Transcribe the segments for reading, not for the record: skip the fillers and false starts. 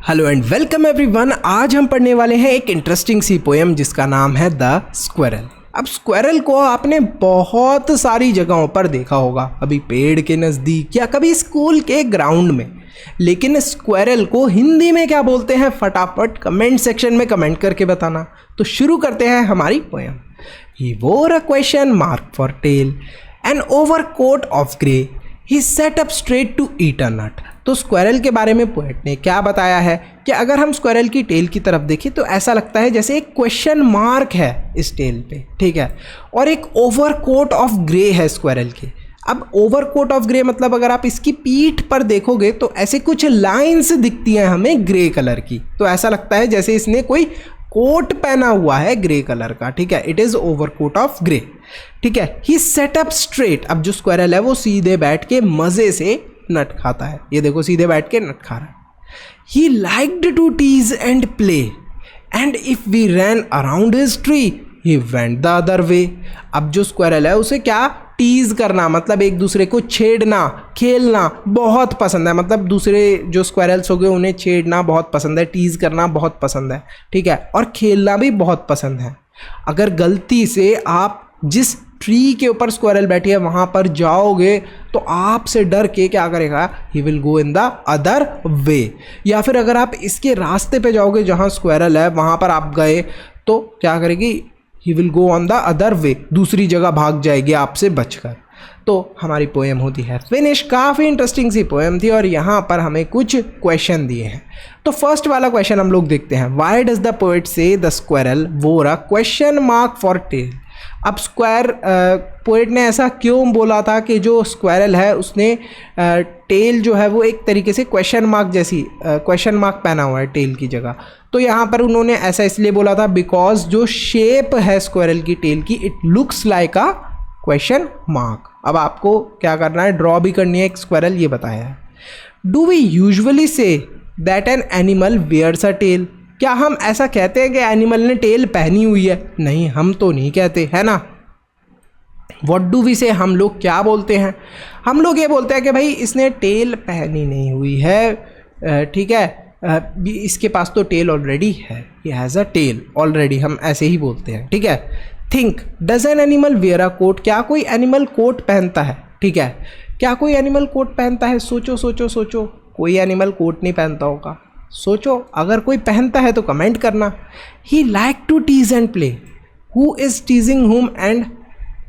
Hello and welcome everyone. आज हम पढ़ने वाले हैं एक इंटरेस्टिंग सी पोएम जिसका नाम है द स्क्विरल। अब स्क्विरल को आपने बहुत सारी जगहों पर देखा होगा, कभी पेड़ के नज़दीक या कभी स्कूल के ग्राउंड में। लेकिन स्क्विरल को हिंदी में क्या बोलते हैं, फटाफट कमेंट सेक्शन में कमेंट करके बताना। तो शुरू करते हैं हमारी poem. He wore a question mark for tail an overcoat of grey, he sat up straight to eat a nut. तो स्क्विरल के बारे में पोएट ने क्या बताया है कि अगर हम स्क्विरल की टेल की तरफ देखें तो ऐसा लगता है जैसे एक क्वेश्चन मार्क है इस टेल पे, ठीक है, और एक ओवरकोट ऑफ ग्रे है स्क्विरल के। अब ओवरकोट ऑफ ग्रे मतलब अगर आप इसकी पीठ पर देखोगे तो ऐसे कुछ लाइंस दिखती हैं हमें ग्रे कलर की, तो ऐसा लगता है जैसे इसने कोई कोट पहना हुआ है ग्रे कलर का, ठीक है। It is overcoat of grey, ठीक है। ही सेट अप स्ट्रेट, अब जो स्क्विरल है वो सीधे बैठ के मजे से नट खाता है। ये देखो सीधे बैठ के नट खा रहा है। He liked to tease and play and if we ran around his tree he went the other way. अब जो स्क्विरल है उसे क्या, टीज करना मतलब एक दूसरे को छेड़ना, खेलना बहुत पसंद है। मतलब दूसरे जो स्क्विरल्स हो गए उन्हें छेड़ना बहुत पसंद है, टीज करना बहुत पसंद है, ठीक है, और खेलना भी बहुत पसंद है। अगर गलती से आप जिस ट्री के ऊपर स्क्विरल बैठी है वहाँ पर जाओगे तो आपसे डर के क्या करेगा, he will go in the other वे। या फिर अगर आप इसके रास्ते पे जाओगे जहाँ स्क्विरल है वहाँ पर आप गए तो क्या करेगी, he will go on the other वे, दूसरी जगह भाग जाएगी आपसे बचकर। तो हमारी पोएम होती है फिनिश। काफ़ी इंटरेस्टिंग सी पोएम थी और यहाँ पर हमें कुछ क्वेश्चन दिए हैं। तो फर्स्ट वाला क्वेश्चन हम लोग देखते हैं। Why does the poet say the squirrel wore a question mark for tail. अब पोएट ने ऐसा क्यों बोला था कि जो स्क्विरल है उसने टेल जो है वो एक तरीके से क्वेश्चन मार्क जैसी क्वेश्चन मार्क पहना हुआ है टेल की जगह। तो यहाँ पर उन्होंने ऐसा इसलिए बोला था बिकॉज जो शेप है स्क्विरल की टेल की, it looks like a question mark. अब आपको क्या करना है, ड्रॉ भी करनी है एक स्क्विरल, ये बताया है। Do we usually say that an animal wears a tail. क्या हम ऐसा कहते हैं कि एनिमल ने टेल पहनी हुई है? नहीं, हम तो नहीं कहते, है ना। व्हाट डू वी से, हम लोग क्या बोलते हैं, हम लोग ये बोलते हैं कि भाई इसने टेल पहनी नहीं हुई है, ठीक है, इसके पास तो टेल ऑलरेडी है, he has a tail already, हम ऐसे ही बोलते हैं, ठीक है। Think, does an animal wear a coat. क्या कोई एनिमल कोट पहनता है, ठीक है, क्या कोई एनिमल कोट पहनता है? सोचो सोचो सोचो, कोई एनिमल कोट नहीं पहनता होगा। सोचो, अगर कोई पहनता है तो कमेंट करना। He like to tease and play, who is teasing whom and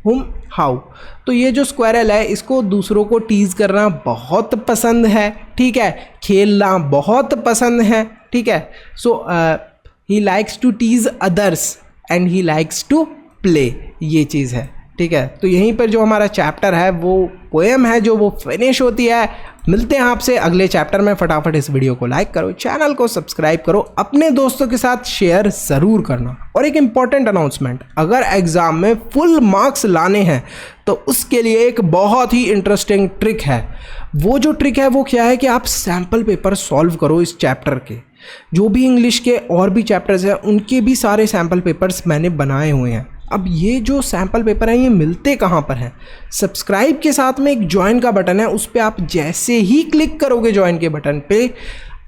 हुम हाउ। तो ये जो स्क्विरल है इसको दूसरों को टीज करना बहुत पसंद है, ठीक है, खेलना बहुत पसंद है, ठीक है। So he likes to tease others and he likes to play, ये चीज़ है, ठीक है। तो यहीं पर जो हमारा चैप्टर है वो पोएम है जो वो फिनिश होती है। मिलते हैं आपसे अगले चैप्टर में। फटाफट इस वीडियो को लाइक करो, चैनल को सब्सक्राइब करो, अपने दोस्तों के साथ शेयर ज़रूर करना। और एक इम्पॉर्टेंट अनाउंसमेंट, अगर एग्ज़ाम में फुल मार्क्स लाने हैं तो उसके लिए एक बहुत ही इंटरेस्टिंग ट्रिक है। वो जो ट्रिक है वो क्या है कि आप सैम्पल पेपर सॉल्व करो इस चैप्टर के। जो भी इंग्लिश के और भी चैप्टर्स हैं उनके भी सारे सैम्पल पेपर्स मैंने बनाए हुए हैं। अब ये जो सैम्पल पेपर हैं ये मिलते कहाँ पर हैं? सब्सक्राइब के साथ में एक ज्वाइन का बटन है, उस पर आप जैसे ही क्लिक करोगे ज्वाइन के बटन पे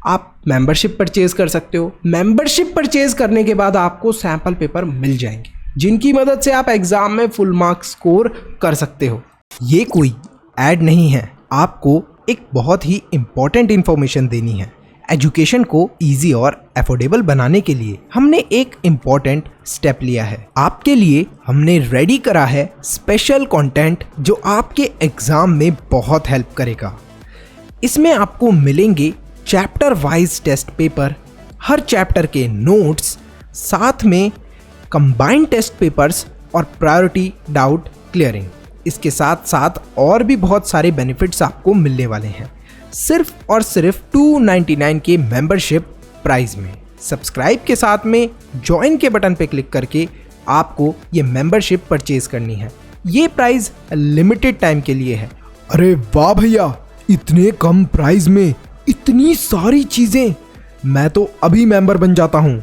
आप मेंबरशिप परचेज़ कर सकते हो। मेंबरशिप परचेज़ करने के बाद आपको सैम्पल पेपर मिल जाएंगे जिनकी मदद से आप एग्ज़ाम में फुल मार्क्स स्कोर कर सकते हो। ये कोई ऐड नहीं है, आपको एक बहुत ही इम्पॉर्टेंट इन्फॉर्मेशन देनी है। एजुकेशन को इजी और अफोर्डेबल बनाने के लिए हमने एक इम्पॉर्टेंट स्टेप लिया है। आपके लिए हमने रेडी करा है स्पेशल कंटेंट जो आपके एग्जाम में बहुत हेल्प करेगा। इसमें आपको मिलेंगे चैप्टर वाइज टेस्ट पेपर, हर चैप्टर के नोट्स, साथ में कंबाइंड टेस्ट पेपर्स और प्रायोरिटी डाउट क्लियरिंग। इसके साथ साथ और भी बहुत सारे बेनिफिट्स आपको मिलने वाले हैं सिर्फ और सिर्फ 299 के मेंबरशिप प्राइस में। सब्सक्राइब के साथ में ज्वाइन के बटन पे क्लिक करके आपको ये मेंबरशिप परचेज करनी है। ये प्राइस लिमिटेड टाइम के लिए है। अरे वाह भैया, इतने कम प्राइस में इतनी सारी चीजें, मैं तो अभी मेंबर बन जाता हूँ।